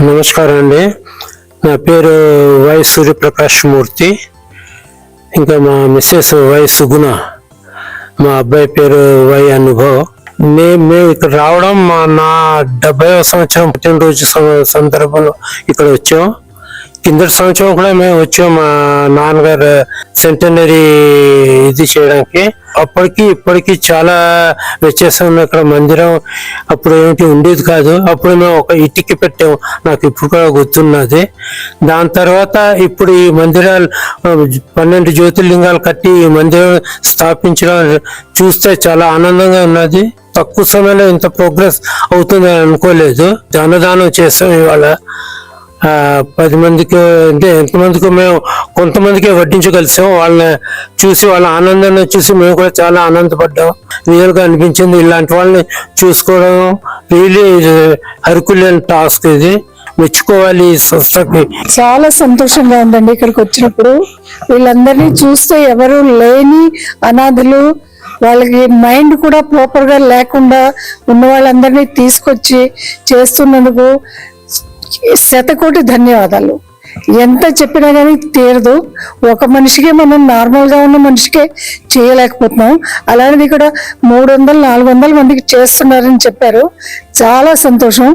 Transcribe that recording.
నమస్కారం అండి. నా పేరు వై సూర్యప్రకాష్ మూర్తి. ఇంకా మా మిస్సెస్ వై సుగుణ, మా అబ్బాయి పేరు వై అనుభవ్. మేము ఇక్కడ రావడం నా 70వ సంవత్సరం పుట్టినరోజు సందర్భంలో ఇక్కడ వచ్చాం. కిందటి సంవత్సరం కూడా మేము వచ్చాం మా నాన్నగారు సెంటనరీ ఇది చేయడానికి. అప్పటికి ఇప్పటికి చాలా వ్యత్యాసం ఉంది. ఇక్కడ మందిరం అప్పుడు ఏమిటి ఉండేది కాదు. అప్పుడు మేము ఒక ఇటుకి పెట్టాము, నాకు ఇప్పుడు కూడా గుర్తున్నది. దాని తర్వాత ఇప్పుడు ఈ మందిరాలు 12 జ్యోతిర్లింగాలు కట్టి ఈ మందిరం స్థాపించడం చూస్తే చాలా ఆనందంగా ఉన్నది. తక్కువ సమయంలో ఇంత ప్రోగ్రెస్ అవుతుందని అనుకోలేదు. అన్నదానం చేస్తాం ఇవాళ 10 మందికి, అంటే ఎంతమందికి మేము కొంతమందికే వడ్డించగలిసాం. వాళ్ళని చూసి వాళ్ళ ఆనందాన్ని చూసి మేము కూడా చాలా ఆనందపడ్డాం. రియల్గా అనిపించింది. ఇలాంటి వాళ్ళని చూసుకోవడం రియలీ హెర్క్యులియన్ టాస్క్. ఇది మెచ్చుకోవాలి ఈ సంస్థకి. చాలా సంతోషంగా ఉందండి ఇక్కడికి వచ్చినప్పుడు. వీళ్ళందరినీ చూస్తే ఎవరు లేని అనాథలు, వాళ్ళకి మైండ్ కూడా ప్రాపర్ గా లేకుండా ఉన్న వాళ్ళందరినీ తీసుకొచ్చి చేస్తున్నందుకు శతకోటి ధన్యవాదాలు. ఎంత చెప్పినా కానీ తీరదు. ఒక మనిషికే మనం నార్మల్ గా ఉన్న మనిషికే చేయలేకపోతున్నాం. అలాంటిది ఇక్కడ 300-400 మందికి చేస్తున్నారని చెప్పారు. చాలా సంతోషం.